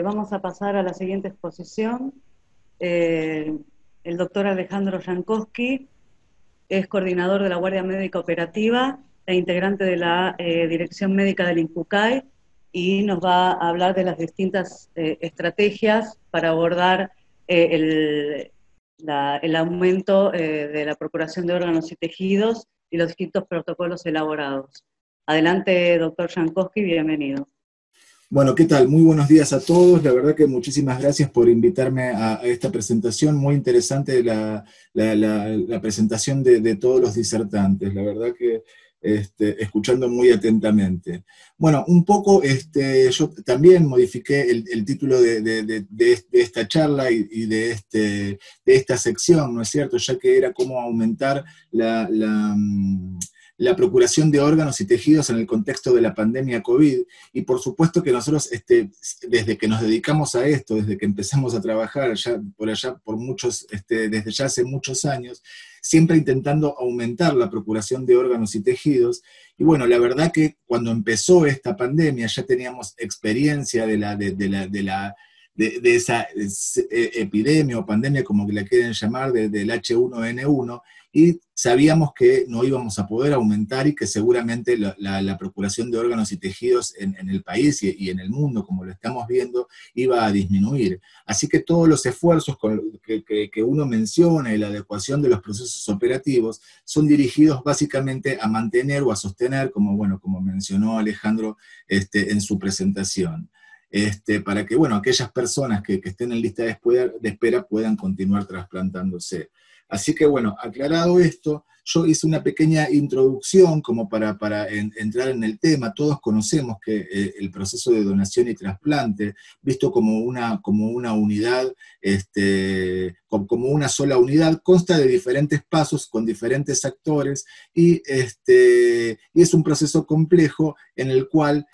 Vamos a pasar a la siguiente exposición. El doctor Alejandro Jankowski es coordinador de la Guardia Médica Operativa e integrante de la Dirección Médica del INCUCAI, y nos va a hablar de las distintas estrategias para abordar el aumento de la procuración de órganos y tejidos y los distintos protocolos elaborados. Adelante, doctor Jankowski, bienvenido. Bueno, ¿qué tal? Muy buenos días a todos. La verdad que muchísimas gracias por invitarme a esta presentación. Muy interesante la presentación de todos los disertantes. La verdad que escuchando muy atentamente. Bueno, un poco yo también modifiqué el título de esta charla y de esta sección, ¿no es cierto? Ya que era cómo aumentar la procuración de órganos y tejidos en el contexto de la pandemia COVID, y por supuesto que nosotros, desde que nos dedicamos a esto, desde que empezamos a trabajar desde ya hace muchos años, siempre intentando aumentar la procuración de órganos y tejidos, y bueno, la verdad que cuando empezó esta pandemia ya teníamos experiencia de esa epidemia o pandemia, como que la quieren llamar, del H1N1, y sabíamos que no íbamos a poder aumentar y que seguramente la procuración de órganos y tejidos en el país y en el mundo, como lo estamos viendo, iba a disminuir. Así que todos los esfuerzos que uno menciona y la adecuación de los procesos operativos son dirigidos básicamente a mantener o a sostener, como mencionó Alejandro en su presentación. Para que aquellas personas que estén en lista de espera puedan continuar trasplantándose. Así que aclarado esto, yo hice una pequeña introducción como para entrar en el tema. Todos conocemos que el proceso de donación y trasplante, visto como una unidad, como una sola unidad, consta de diferentes pasos con diferentes actores, y es un proceso complejo en el cual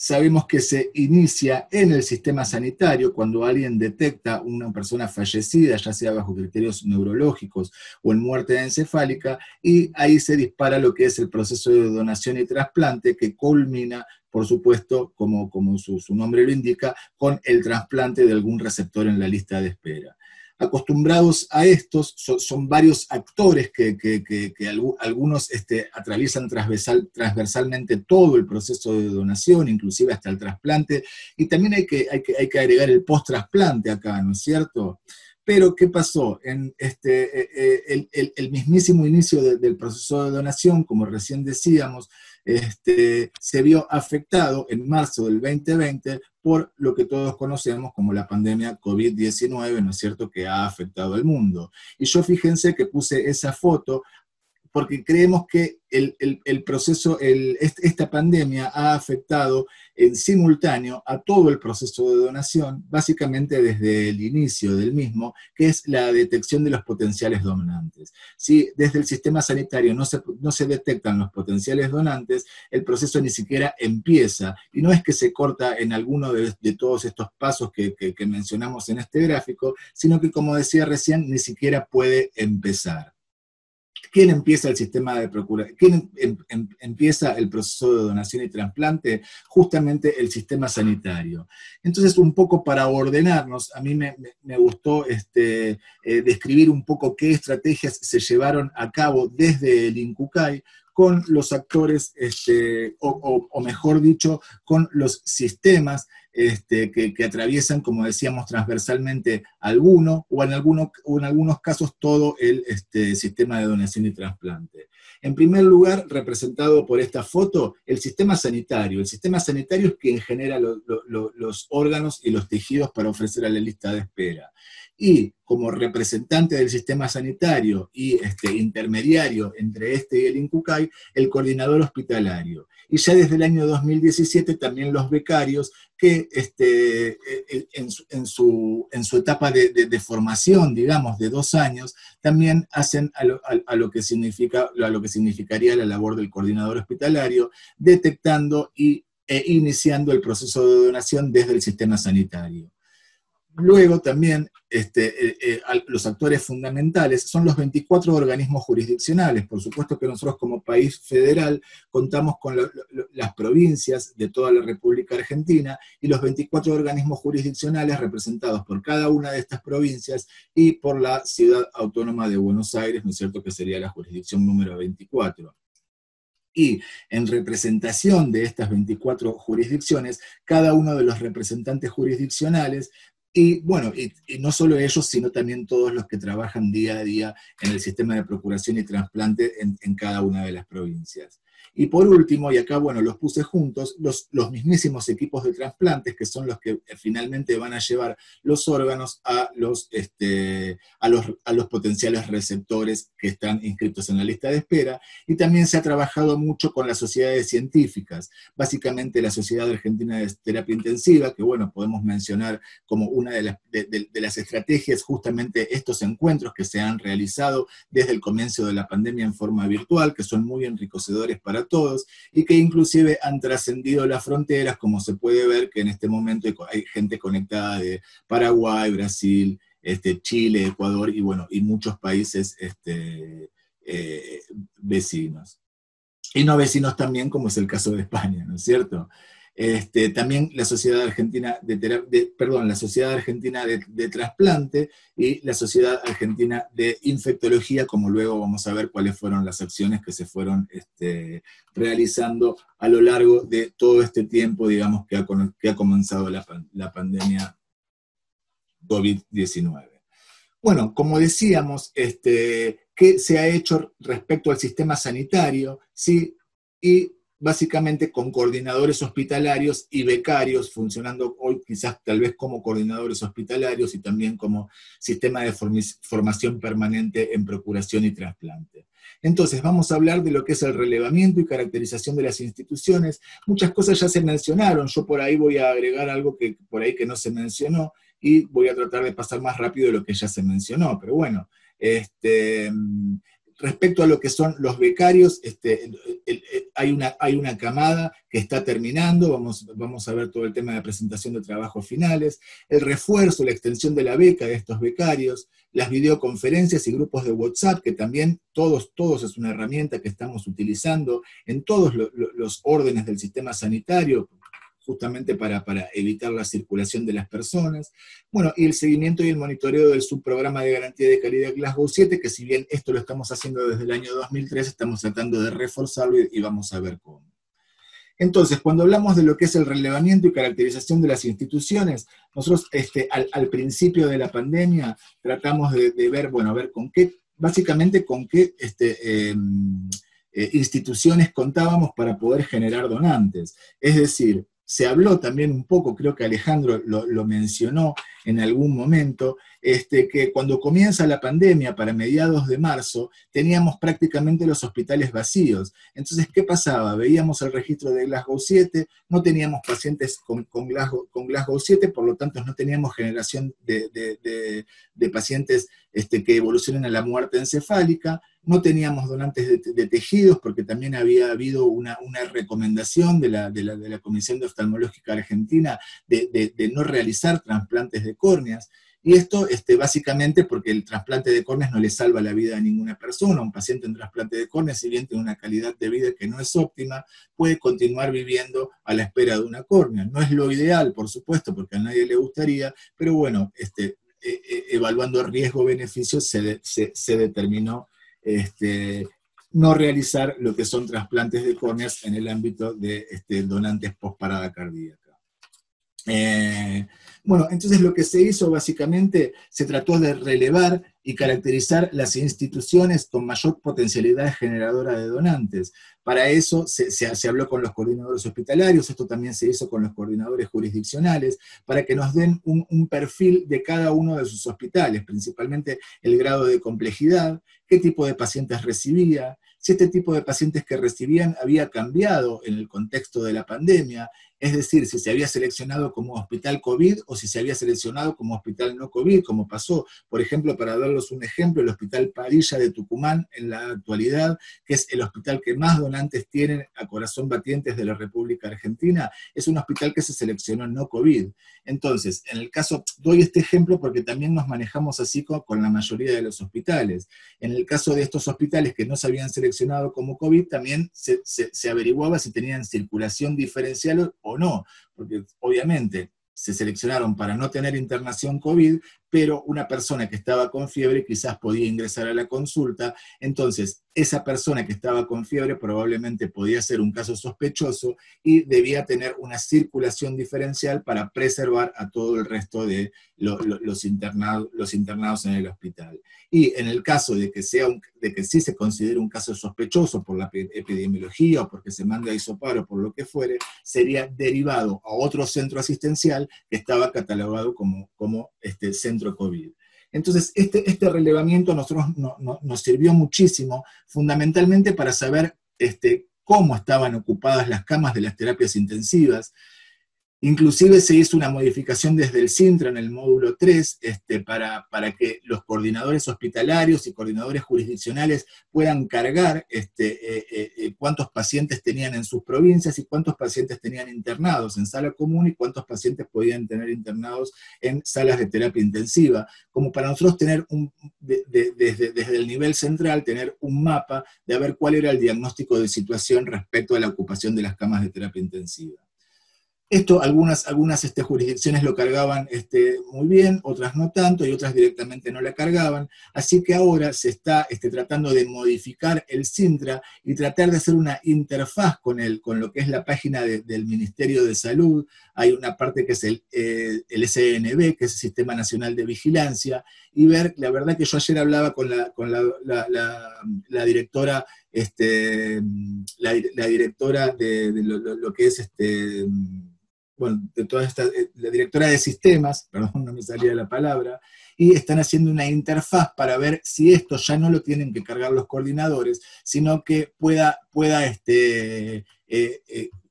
sabemos que se inicia en el sistema sanitario cuando alguien detecta una persona fallecida, ya sea bajo criterios neurológicos o en muerte encefálica, y ahí se dispara lo que es el proceso de donación y trasplante, que culmina, por supuesto, como su nombre lo indica, con el trasplante de algún receptor en la lista de espera. Acostumbrados a estos, son varios actores que algunos atraviesan transversalmente todo el proceso de donación, inclusive hasta el trasplante, y también hay que agregar el post-trasplante acá, ¿no es cierto? Pero, ¿qué pasó? En el mismísimo inicio del proceso de donación, como recién decíamos, se vio afectado en marzo del 2020 por lo que todos conocemos como la pandemia COVID-19, ¿no es cierto?, que ha afectado al mundo. Y yo, fíjense que puse esa foto porque creemos que esta pandemia ha afectado en simultáneo a todo el proceso de donación, básicamente desde el inicio del mismo, que es la detección de los potenciales donantes. Si desde el sistema sanitario no se detectan los potenciales donantes, el proceso ni siquiera empieza, y no es que se corta en alguno de todos estos pasos que mencionamos en este gráfico, sino que, como decía recién, ni siquiera puede empezar. ¿Quién empieza el sistema de procuración? ¿Quién empieza el proceso de donación y trasplante? Justamente el sistema sanitario. Entonces, un poco para ordenarnos, a mí me gustó describir un poco qué estrategias se llevaron a cabo desde el INCUCAI con los actores, o mejor dicho, con los sistemas que atraviesan, como decíamos, transversalmente alguno, o en algunos casos todo el sistema de donación y trasplante. En primer lugar, representado por esta foto, el sistema sanitario. El sistema sanitario es quien genera los órganos y los tejidos para ofrecer a la lista de espera. Y como representante del sistema sanitario y intermediario entre y el INCUCAI, el coordinador hospitalario. Y ya desde el año 2017 también los becarios, que en su etapa de formación, digamos, de 2 años, también hacen a lo que significaría la labor del coordinador hospitalario, detectando e iniciando el proceso de donación desde el sistema sanitario. luego también los actores fundamentales son los 24 organismos jurisdiccionales. Por supuesto que nosotros como país federal contamos con las provincias de toda la República Argentina y los 24 organismos jurisdiccionales representados por cada una de estas provincias y por la Ciudad Autónoma de Buenos Aires, ¿no es cierto?, que sería la jurisdicción número 24. Y en representación de estas 24 jurisdicciones, cada uno de los representantes jurisdiccionales, y bueno, y no solo ellos, sino también todos los que trabajan día a día en el sistema de procuración y trasplante en cada una de las provincias. Y por último, y acá, bueno, los puse juntos, los mismísimos equipos de trasplantes, que son los que finalmente van a llevar los órganos a los potenciales receptores que están inscritos en la lista de espera, y también se ha trabajado mucho con las sociedades científicas, básicamente la Sociedad Argentina de Terapia Intensiva, que bueno, podemos mencionar como una de las estrategias justamente estos encuentros que se han realizado desde el comienzo de la pandemia en forma virtual, que son muy enriquecedores para todos, y que inclusive han trascendido las fronteras, como se puede ver que en este momento hay gente conectada de Paraguay, Brasil, Chile, Ecuador, y bueno, y muchos países vecinos. Y no vecinos también, como es el caso de España, ¿no es cierto? También la Sociedad Argentina la Sociedad Argentina de Trasplante y la Sociedad Argentina de Infectología, como luego vamos a ver cuáles fueron las acciones que se fueron realizando a lo largo de todo este tiempo, digamos, que ha comenzado la pandemia COVID-19. Bueno, como decíamos, ¿qué se ha hecho respecto al sistema sanitario? ¿Sí? Y básicamente con coordinadores hospitalarios y becarios, funcionando hoy quizás tal vez como coordinadores hospitalarios y también como sistema de formación permanente en procuración y trasplante. Entonces, vamos a hablar de lo que es el relevamiento y caracterización de las instituciones. Muchas cosas ya se mencionaron, yo por ahí voy a agregar algo que por ahí que no se mencionó, y voy a tratar de pasar más rápido de lo que ya se mencionó, pero bueno, respecto a lo que son los becarios, hay una camada que está terminando, vamos a ver todo el tema de presentación de trabajos finales, el refuerzo, la extensión de la beca de estos becarios, las videoconferencias y grupos de WhatsApp, que también todos es una herramienta que estamos utilizando en todos los órdenes del sistema sanitario, justamente para evitar la circulación de las personas. Bueno, y el seguimiento y el monitoreo del subprograma de garantía de calidad Glasgow 7, que si bien esto lo estamos haciendo desde el año 2003, estamos tratando de reforzarlo y vamos a ver cómo. Entonces, cuando hablamos de lo que es el relevamiento y caracterización de las instituciones, nosotros al principio de la pandemia tratamos de ver, bueno, a ver básicamente con qué instituciones contábamos para poder generar donantes. Es decir, se habló también un poco, creo que Alejandro lo mencionó en algún momento, que cuando comienza la pandemia, para mediados de marzo, teníamos prácticamente los hospitales vacíos. Entonces, ¿qué pasaba? Veíamos el registro de Glasgow 7, no teníamos pacientes con Glasgow 7, por lo tanto no teníamos generación de pacientes que evolucionen a la muerte encefálica, no teníamos donantes de tejidos, porque también había habido una recomendación de la Comisión de Oftalmológica Argentina de no realizar trasplantes de córneas, y esto básicamente porque el trasplante de córneas no le salva la vida a ninguna persona. Un paciente en trasplante de córneas, si bien tiene una calidad de vida que no es óptima, puede continuar viviendo a la espera de una córnea. No es lo ideal, por supuesto, porque a nadie le gustaría, pero bueno, evaluando riesgo-beneficio se determinó no realizar lo que son trasplantes de córneas en el ámbito de donantes post-parada cardíaca. Bueno, entonces lo que se hizo básicamente, se trató de relevar y caracterizar las instituciones con mayor potencialidad generadora de donantes. Para eso se habló con los coordinadores hospitalarios, esto también se hizo con los coordinadores jurisdiccionales, para que nos den un perfil de cada uno de sus hospitales, principalmente el grado de complejidad, qué tipo de pacientes recibía, si este tipo de pacientes que recibían había cambiado en el contexto de la pandemia, es decir, si se había seleccionado como hospital COVID o si se había seleccionado como hospital no COVID, como pasó, por ejemplo, para darles un ejemplo, el Hospital Padilla de Tucumán en la actualidad, que es el hospital que más donantes tienen a corazón batientes de la República Argentina, es un hospital que se seleccionó no COVID. Entonces, en el caso, doy este ejemplo porque también nos manejamos así con la mayoría de los hospitales. En el caso de estos hospitales que no se habían seleccionado como COVID, también se averiguaba si tenían circulación diferencial o no, porque obviamente se seleccionaron para no tener internación COVID, pero una persona que estaba con fiebre quizás podía ingresar a la consulta, entonces esa persona que estaba con fiebre probablemente podía ser un caso sospechoso y debía tener una circulación diferencial para preservar a todo el resto de los internados en el hospital. Y en el caso de que sí se considere un caso sospechoso por la epidemiología o porque se mande a hisopar o por lo que fuere, sería derivado a otro centro asistencial que estaba catalogado como centro COVID. Entonces, este relevamiento a nosotros nos sirvió muchísimo, fundamentalmente para saber cómo estaban ocupadas las camas de las terapias intensivas. Inclusive se hizo una modificación desde el Sintra en el módulo 3 para que los coordinadores hospitalarios y coordinadores jurisdiccionales puedan cargar cuántos pacientes tenían en sus provincias y cuántos pacientes tenían internados en sala común y cuántos pacientes podían tener internados en salas de terapia intensiva, como para nosotros tener desde el nivel central, tener un mapa de ver cuál era el diagnóstico de situación respecto a la ocupación de las camas de terapia intensiva. Esto algunas jurisdicciones lo cargaban muy bien, otras no tanto, y otras directamente no la cargaban, así que ahora se está tratando de modificar el Sintra y tratar de hacer una interfaz con lo que es la página del Ministerio de Salud. Hay una parte que es el SNV, que es el Sistema Nacional de Vigilancia, y ver, la verdad que yo ayer hablaba con la directora, la directora de lo que es bueno, de toda la directora de sistemas, perdón, no me salía la palabra, y están haciendo una interfaz para ver si esto ya no lo tienen que cargar los coordinadores, sino que pueda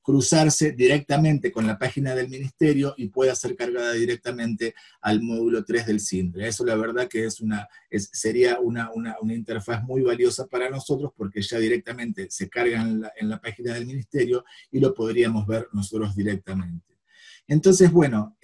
cruzarse directamente con la página del ministerio y pueda ser cargada directamente al módulo 3 del Sintra. Eso la verdad que sería una interfaz muy valiosa para nosotros porque ya directamente se carga en la página del ministerio y lo podríamos ver nosotros directamente. Entonces, bueno,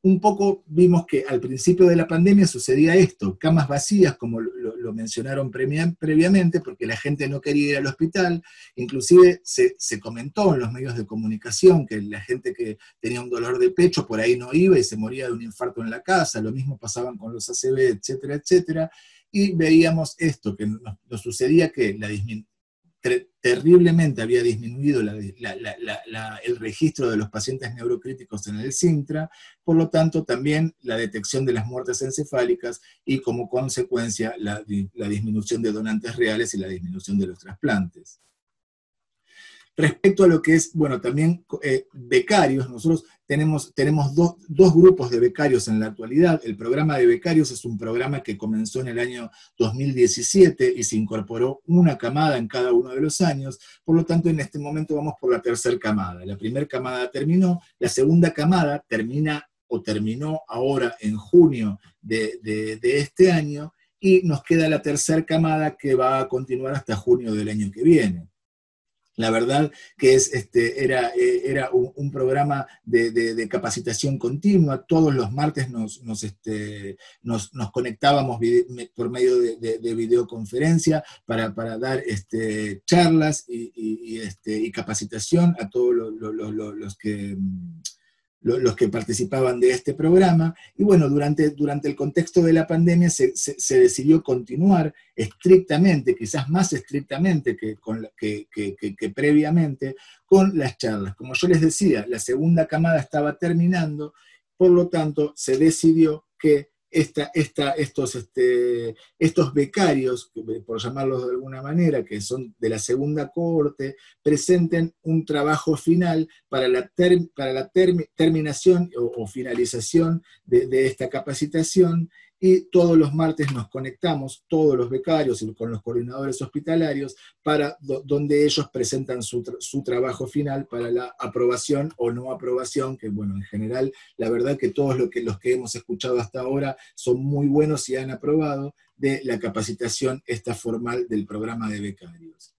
un poco vimos que al principio de la pandemia sucedía esto, camas vacías, como lo mencionaron previamente, porque la gente no quería ir al hospital, inclusive se comentó en los medios de comunicación que la gente que tenía un dolor de pecho por ahí no iba y se moría de un infarto en la casa, lo mismo pasaban con los ACV, etcétera, etcétera, y veíamos esto, que nos sucedía que terriblemente había disminuido el registro de los pacientes neurocríticos en el Sintra, por lo tanto también la detección de las muertes encefálicas y como consecuencia la disminución de donantes reales y la disminución de los trasplantes. Respecto a lo que es, bueno, también becarios, nosotros tenemos dos grupos de becarios en la actualidad. El programa de becarios es un programa que comenzó en el año 2017 y se incorporó una camada en cada uno de los años, por lo tanto en este momento vamos por la tercera camada. La primera camada terminó, la segunda camada terminó ahora en junio de este año, y nos queda la tercera camada que va a continuar hasta junio del año que viene. La verdad que era un programa de capacitación continua. Todos los martes nos conectábamos por medio de videoconferencia para dar charlas y capacitación a todos los que participaban de este programa, y bueno, durante el contexto de la pandemia se decidió continuar estrictamente, quizás más estrictamente que previamente, con las charlas. Como yo les decía, la segunda camada estaba terminando, por lo tanto se decidió que estos becarios, por llamarlos de alguna manera, que son de la segunda cohorte, presenten un trabajo final para la terminación o finalización de esta capacitación, y todos los martes nos conectamos, todos los becarios y con los coordinadores hospitalarios, para donde ellos presentan su trabajo final para la aprobación o no aprobación, que bueno, en general, la verdad que todos los que hemos escuchado hasta ahora son muy buenos y han aprobado, de la capacitación esta formal del programa de becarios.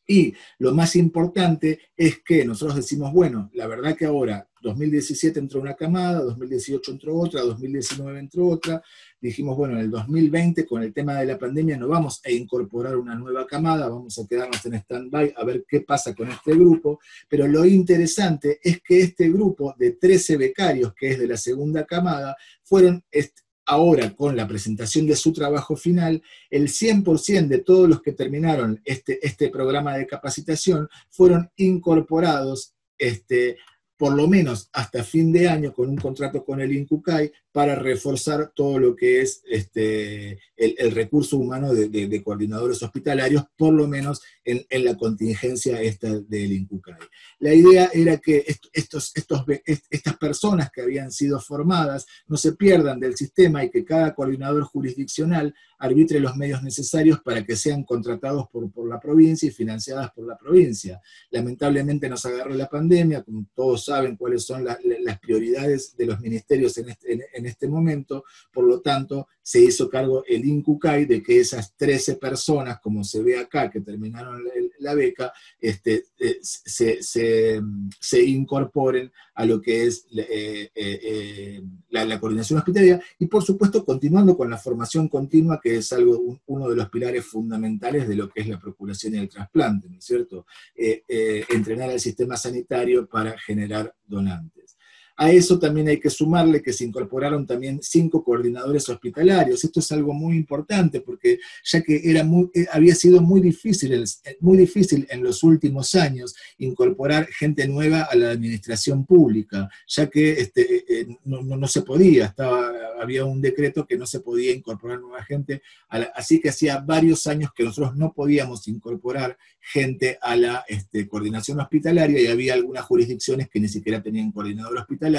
Y lo más importante es que nosotros decimos, bueno, la verdad que ahora 2017 entró una camada, 2018 entró otra, 2019 entró otra, dijimos, bueno, en el 2020 con el tema de la pandemia no vamos a incorporar una nueva camada, vamos a quedarnos en stand-by a ver qué pasa con este grupo, pero lo interesante es que este grupo de 13 becarios, que es de la segunda camada, fueron ahora con la presentación de su trabajo final, el 100% de todos los que terminaron este programa de capacitación fueron incorporados por lo menos hasta fin de año con un contrato con el INCUCAI para reforzar todo lo que es el recurso humano de coordinadores hospitalarios, por lo menos en la contingencia esta del INCUCAI. La idea era que estas personas que habían sido formadas no se pierdan del sistema y que cada coordinador jurisdiccional arbitre los medios necesarios para que sean contratados por la provincia y financiadas por la provincia. Lamentablemente nos agarró la pandemia, como todos saben cuáles son las prioridades de los ministerios en este momento, por lo tanto se hizo cargo el INCUCAI de que esas 13 personas, como se ve acá, que terminaron la beca, se incorporen a lo que es la coordinación hospitalaria, y por supuesto continuando con la formación continua, que es uno de los pilares fundamentales de lo que es la procuración y el trasplante, ¿no es cierto? Entrenar al sistema sanitario para generar donantes. A eso también hay que sumarle que se incorporaron también 5 coordinadores hospitalarios. Esto es algo muy importante porque ya que había sido muy difícil en los últimos años incorporar gente nueva a la administración pública, ya que no se podía, había un decreto que no se podía incorporar nueva gente, así que hacía varios años que nosotros no podíamos incorporar gente a la coordinación hospitalaria, y había algunas jurisdicciones que ni siquiera tenían coordinador hospitalario,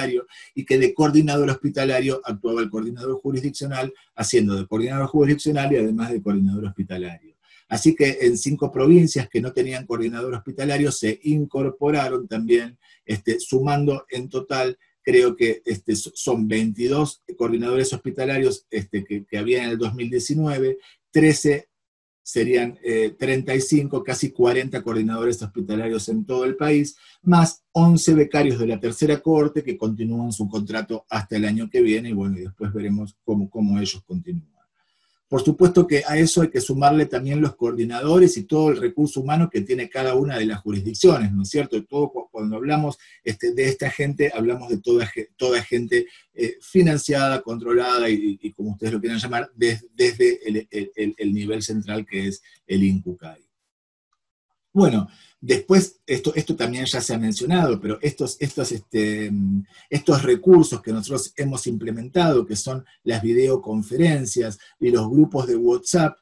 y que de coordinador hospitalario actuaba el coordinador jurisdiccional, haciendo de coordinador jurisdiccional y además de coordinador hospitalario. Así que en 5 provincias que no tenían coordinador hospitalario se incorporaron también, sumando en total, creo que son 22 coordinadores hospitalarios que había en el 2019, 13 serían 35, casi 40 coordinadores hospitalarios en todo el país, más 11 becarios de la tercera cohorte que continúan su contrato hasta el año que viene, y bueno, y después veremos cómo ellos continúan. Por supuesto que a eso hay que sumarle también los coordinadores y todo el recurso humano que tiene cada una de las jurisdicciones, ¿no es cierto? Cuando hablamos de esta gente, hablamos de toda gente financiada, controlada y como ustedes lo quieran llamar, desde el nivel central que es el INCUCAI. Bueno, después, esto también ya se ha mencionado, pero estos recursos que nosotros hemos implementado, que son las videoconferencias y los grupos de WhatsApp,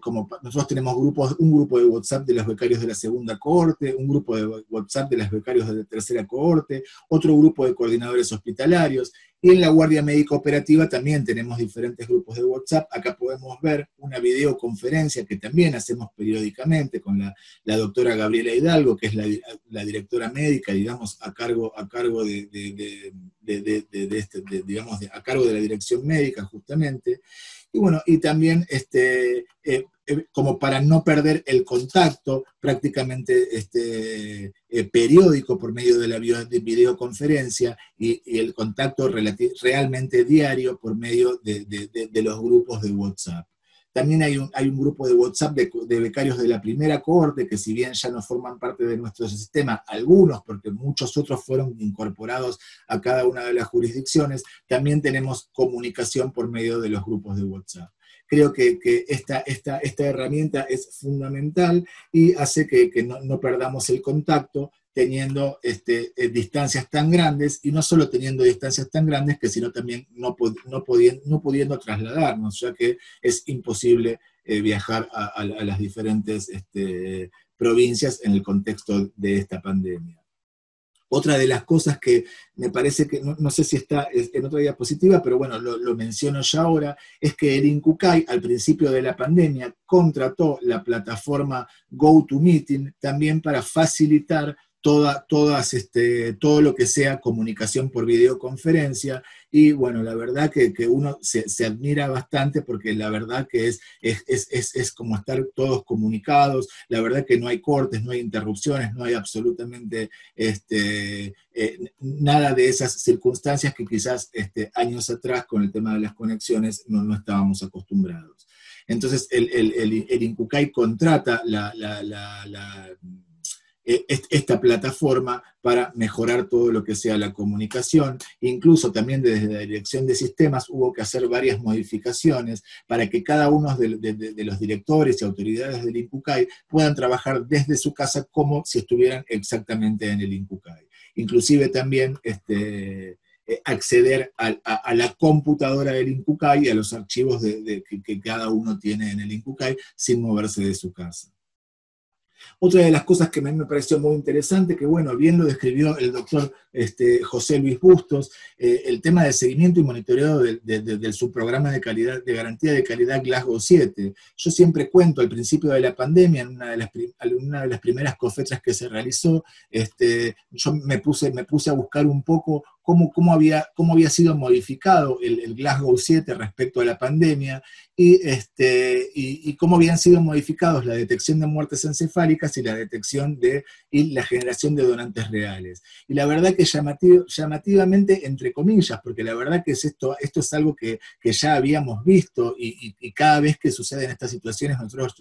como nosotros tenemos un grupo de WhatsApp de los becarios de la segunda cohorte, un grupo de WhatsApp de los becarios de la tercera cohorte, otro grupo de coordinadores hospitalarios, y en la Guardia Médica Operativa también tenemos diferentes grupos de WhatsApp. Acá podemos ver una videoconferencia que también hacemos periódicamente con la doctora Gabriela Hidalgo, que es la directora médica, digamos, a cargo a cargo de la dirección médica, justamente. Y bueno, y también como para no perder el contacto prácticamente periódico por medio de la videoconferencia y el contacto realmente diario por medio de los grupos de WhatsApp. También hay un grupo de WhatsApp de becarios de la primera cohorte, que si bien ya no forman parte de nuestro sistema, algunos, porque muchos otros fueron incorporados a cada una de las jurisdicciones, también tenemos comunicación por medio de los grupos de WhatsApp. Creo que esta herramienta es fundamental y hace que no perdamos el contacto teniendo distancias tan grandes, y no solo teniendo distancias tan grandes, sino también no pudiendo trasladarnos, ya que es imposible viajar a las diferentes provincias en el contexto de esta pandemia. Otra de las cosas que me parece que, no sé si está en otra diapositiva, pero bueno, lo menciono ya ahora, es que el INCUCAI al principio de la pandemia contrató la plataforma GoToMeeting también para facilitar todo lo que sea comunicación por videoconferencia, y bueno, la verdad que uno se admira bastante, porque la verdad que es como estar todos comunicados, la verdad que no hay cortes, no hay interrupciones, no hay absolutamente nada de esas circunstancias que quizás años atrás con el tema de las conexiones no estábamos acostumbrados. Entonces el INCUCAI contrata esta plataforma para mejorar todo lo que sea la comunicación. Incluso también desde la dirección de sistemas hubo que hacer varias modificaciones para que cada uno de los directores y autoridades del INCUCAI puedan trabajar desde su casa como si estuvieran exactamente en el INCUCAI. Inclusive también acceder a la computadora del INCUCAI y a los archivos que cada uno tiene en el INCUCAI sin moverse de su casa. Otra de las cosas que a mí me pareció muy interesante, que bueno, bien lo describió el doctor José Luis Bustos, el tema del seguimiento y monitoreo del subprograma de calidad, de garantía de calidad Glasgow 7. Yo siempre cuento al principio de la pandemia, en una de las primeras cofetras que se realizó, yo me puse a buscar un poco cómo había sido modificado el Glasgow 7 respecto a la pandemia, y cómo habían sido modificados la detección de muertes encefálicas y la detección y la generación de donantes reales. Y la verdad que llamativamente, entre comillas, porque la verdad que esto es algo que ya habíamos visto, y cada vez que suceden estas situaciones nosotros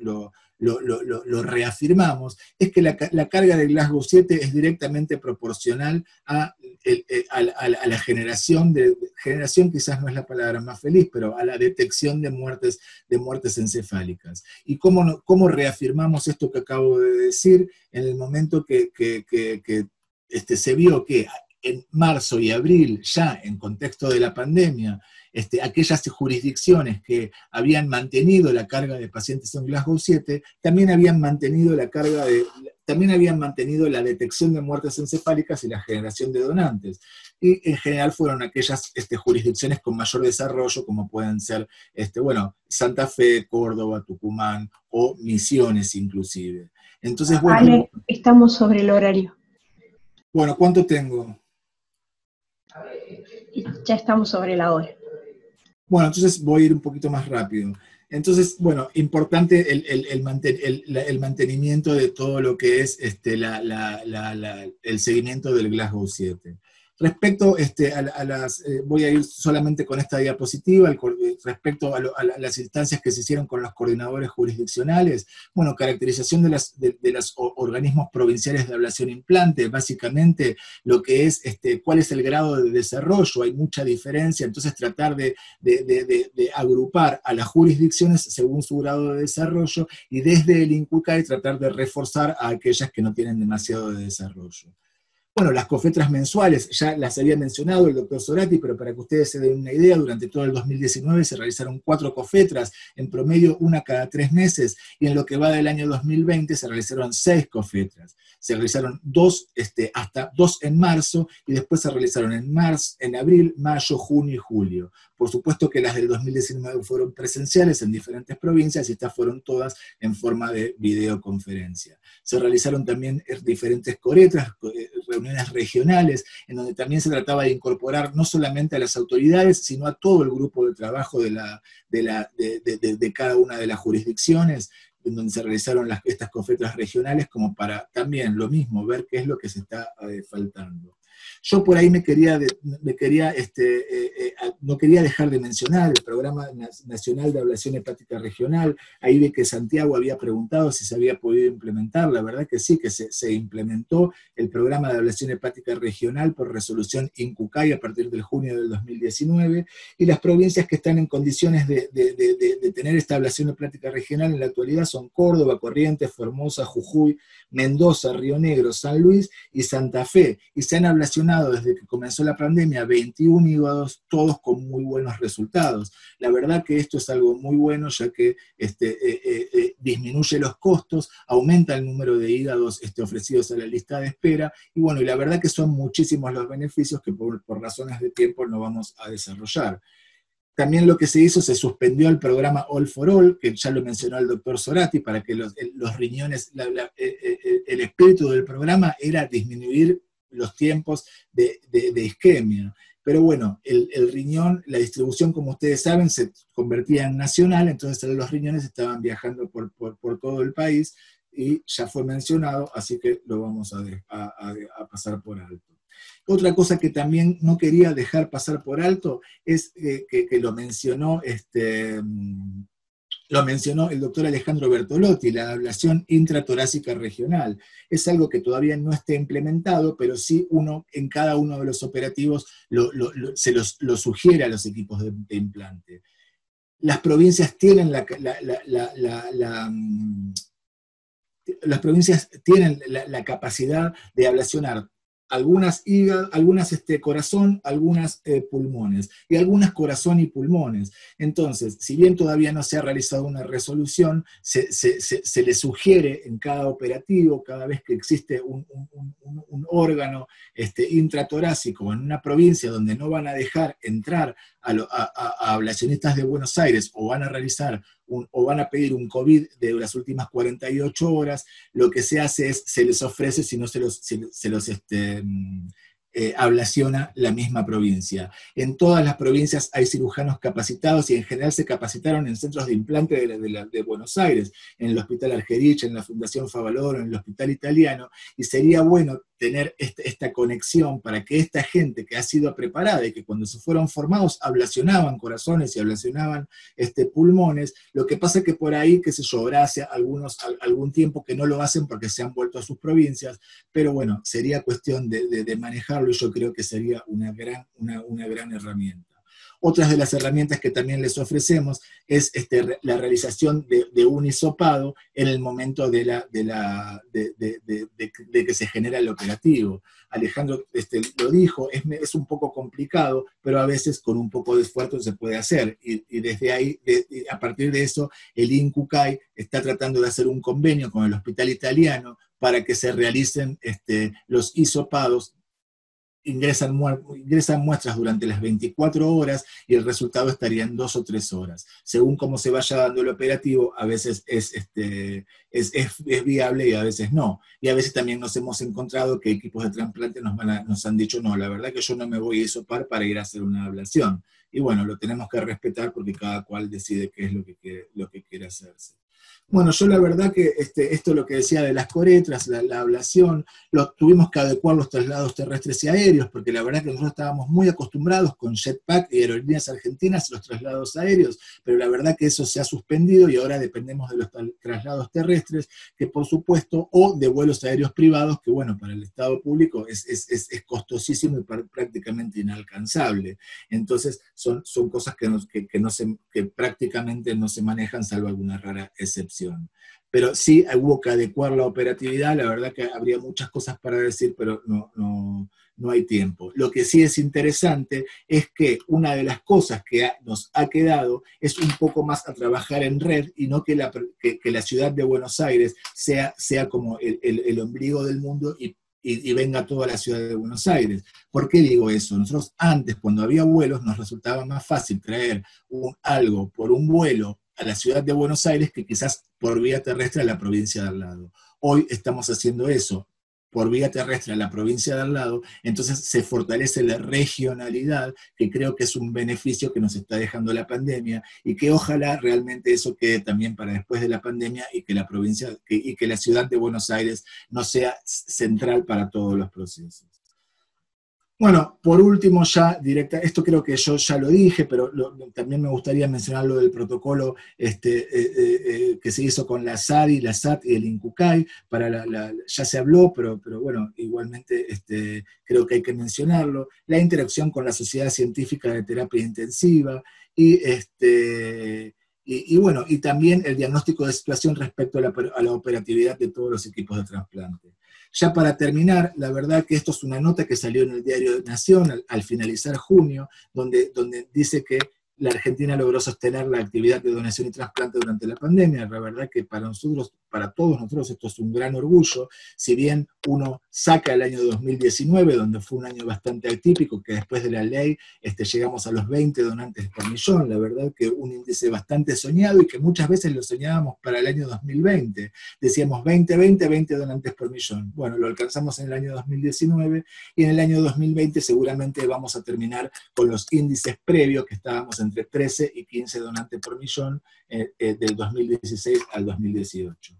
lo reafirmamos, es que la carga de Glasgow 7 es directamente proporcional a la generación quizás no es la palabra más feliz, pero a la detección de muertes encefálicas. ¿Y cómo reafirmamos esto que acabo de decir? En el momento que se vio que en marzo y abril, ya en contexto de la pandemia, aquellas jurisdicciones que habían mantenido la carga de pacientes en Glasgow 7, también habían mantenido la detección de muertes encefálicas y la generación de donantes. Y en general fueron aquellas jurisdicciones con mayor desarrollo, como pueden ser Santa Fe, Córdoba, Tucumán o Misiones inclusive. Entonces, bueno, Ale, estamos sobre el horario. Bueno, ¿cuánto tengo? Ya estamos sobre la hora. Bueno, entonces voy a ir un poquito más rápido. Entonces, bueno, importante el mantenimiento de todo lo que es el seguimiento del Glasgow 7. Respecto voy a ir solamente con esta diapositiva, respecto a las instancias que se hicieron con los coordinadores jurisdiccionales. Bueno, caracterización de los organismos provinciales de ablación implante, básicamente lo que es cuál es el grado de desarrollo, hay mucha diferencia, entonces tratar de agrupar a las jurisdicciones según su grado de desarrollo, y desde el INCUCAI tratar de reforzar a aquellas que no tienen demasiado de desarrollo. Bueno, las cofetras mensuales, ya las había mencionado el doctor Zorati, pero para que ustedes se den una idea, durante todo el 2019 se realizaron 4 cofetras, en promedio una cada 3 meses, y en lo que va del año 2020 se realizaron 6 cofetras. Se realizaron 2, hasta 2 en marzo, y después se realizaron en abril, mayo, junio y julio. Por supuesto que las del 2019 fueron presenciales en diferentes provincias, y estas fueron todas en forma de videoconferencia. Se realizaron también diferentes coretras, reuniones regionales, en donde también se trataba de incorporar no solamente a las autoridades, sino a todo el grupo de trabajo de cada una de las jurisdicciones, en donde se realizaron estas cofetras regionales, como para también lo mismo, ver qué es lo que se está faltando. Yo por ahí no quería dejar de mencionar el Programa Nacional de Ablación Hepática Regional. Ahí vi que Santiago había preguntado si se había podido implementar. La verdad que sí, que se implementó el Programa de Ablación Hepática Regional por resolución INCUCAI a partir del junio del 2019, y las provincias que están en condiciones de tener esta ablación hepática regional en la actualidad son Córdoba, Corrientes, Formosa, Jujuy, Mendoza, Río Negro, San Luis y Santa Fe, y se han ablacionado desde que comenzó la pandemia 21 hígados, todos todos con muy buenos resultados. La verdad que esto es algo muy bueno, ya que disminuye los costos, aumenta el número de hígados ofrecidos a la lista de espera, y bueno, y la verdad que son muchísimos los beneficios que por razones de tiempo no vamos a desarrollar. También lo que se hizo, se suspendió el programa All for All, que ya lo mencionó el doctor Zorati, para que los riñones, el espíritu del programa era disminuir los tiempos de isquemia. Pero bueno, el riñón, la distribución, como ustedes saben, se convertía en nacional, entonces los riñones estaban viajando por todo el país, y ya fue mencionado, así que lo vamos a pasar por alto. Otra cosa que también no quería dejar pasar por alto es que lo mencionó el doctor Alejandro Bertolotti, la ablación intratorácica regional. Es algo que todavía no está implementado, pero sí en cada uno de los operativos se lo sugiere a los equipos de implante. Las provincias tienen la capacidad de ablacionar algunas hígado, algunas corazón, algunas pulmones, y algunas corazón y pulmones. Entonces, si bien todavía no se ha realizado una resolución, se le sugiere en cada operativo, cada vez que existe un órgano intratorácico en una provincia donde no van a dejar entrar a ablacionistas de Buenos Aires, o van a realizar o van a pedir un COVID de las últimas 48 horas, lo que se hace es, se les ofrece, si no se los ablaciona la misma provincia. En todas las provincias hay cirujanos capacitados, y en general se capacitaron en centros de implante de Buenos Aires, en el Hospital Argerich, en la Fundación Favaloro, en el Hospital Italiano, y sería bueno tener esta conexión para que esta gente que ha sido preparada y que cuando se fueron formados ablacionaban corazones y ablacionaban pulmones. Lo que pasa es que por ahí, qué sé yo, ahora hace algún tiempo que no lo hacen porque se han vuelto a sus provincias, pero bueno, sería cuestión de manejarlo, y yo creo que sería una gran herramienta. Otras de las herramientas que también les ofrecemos es la realización de un hisopado en el momento de que se genera el operativo. Alejandro lo dijo, es un poco complicado, pero a veces con un poco de esfuerzo se puede hacer. Y desde ahí, a partir de eso, el INCUCAI está tratando de hacer un convenio con el Hospital Italiano para que se realicen los hisopados. Ingresan muestras durante las 24 horas, y el resultado estaría en 2 o 3 horas. Según cómo se vaya dando el operativo, a veces es viable y a veces no. Y a veces también nos hemos encontrado que equipos de trasplante nos han dicho, no, la verdad que yo no me voy a hisopar para ir a hacer una ablación. Y bueno, lo tenemos que respetar porque cada cual decide qué es lo que quiere hacerse. Bueno, yo la verdad que esto lo que decía de las coretras, la ablación, tuvimos que adecuar los traslados terrestres y aéreos, porque la verdad que nosotros estábamos muy acostumbrados con Jetpack y Aerolíneas Argentinas los traslados aéreos, pero la verdad que eso se ha suspendido y ahora dependemos de los traslados terrestres, que por supuesto, o de vuelos aéreos privados, que bueno, para el Estado público es costosísimo y prácticamente inalcanzable. Entonces son cosas que prácticamente no se manejan, salvo alguna rara excepción. Pero sí hubo que adecuar la operatividad. La verdad que habría muchas cosas para decir, pero no hay tiempo. Lo que sí es interesante es que una de las cosas que nos ha quedado es un poco más a trabajar en red, y no que la ciudad de Buenos Aires sea como el ombligo del mundo y venga toda la ciudad de Buenos Aires. ¿Por qué digo eso? Nosotros antes, cuando había vuelos, nos resultaba más fácil traer algo por un vuelo a la ciudad de Buenos Aires que quizás por vía terrestre a la provincia de al lado. Hoy estamos haciendo eso por vía terrestre a la provincia de al lado, entonces se fortalece la regionalidad, que creo que es un beneficio que nos está dejando la pandemia, y que ojalá realmente eso quede también para después de la pandemia, y que la ciudad de Buenos Aires no sea central para todos los procesos. Bueno, por último, esto creo que yo ya lo dije, pero también me gustaría mencionar lo del protocolo que se hizo con la SADI, la SAT y el INCUCAI. Ya se habló, pero bueno, igualmente creo que hay que mencionarlo. La interacción con la Sociedad Científica de Terapia Intensiva, y bueno, y también el diagnóstico de situación respecto a la operatividad de todos los equipos de trasplante. Ya para terminar, la verdad que esto es una nota que salió en el Diario de Nación al finalizar junio, donde dice que la Argentina logró sostener la actividad de donación y trasplante durante la pandemia. La verdad que para nosotros, para todos nosotros, esto es un gran orgullo. Si bien uno saca el año 2019, donde fue un año bastante atípico, que después de la ley llegamos a los 20 donantes por millón, la verdad que un índice bastante soñado y que muchas veces lo soñábamos para el año 2020. Decíamos 20 donantes por millón. Bueno, lo alcanzamos en el año 2019 y en el año 2020 seguramente vamos a terminar con los índices previos que estábamos entre 13 y 15 donantes por millón del 2016 al 2018.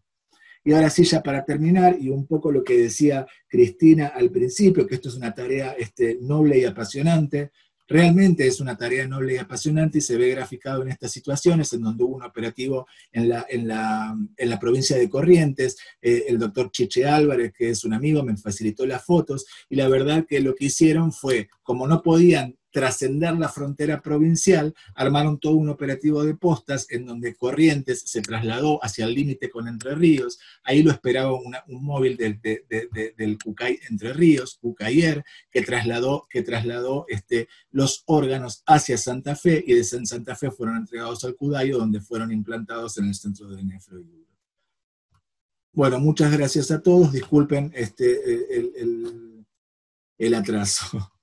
Y ahora sí, ya para terminar, y un poco lo que decía Cristina al principio, que esto es una tarea noble y apasionante. Realmente es una tarea noble y apasionante y se ve graficado en estas situaciones en donde hubo un operativo en la provincia de Corrientes. El doctor Cheche Álvarez, que es un amigo, me facilitó las fotos y la verdad que lo que hicieron fue, como no podían trascender la frontera provincial, armaron todo un operativo de postas en donde Corrientes se trasladó hacia el límite con Entre Ríos. Ahí lo esperaba un móvil del Cucay Entre Ríos, Cucayer, que trasladó los órganos hacia Santa Fe, y de Santa Fe fueron entregados al Cudayo, donde fueron implantados en el centro de nefro y uro. Bueno, muchas gracias a todos. Disculpen el atraso.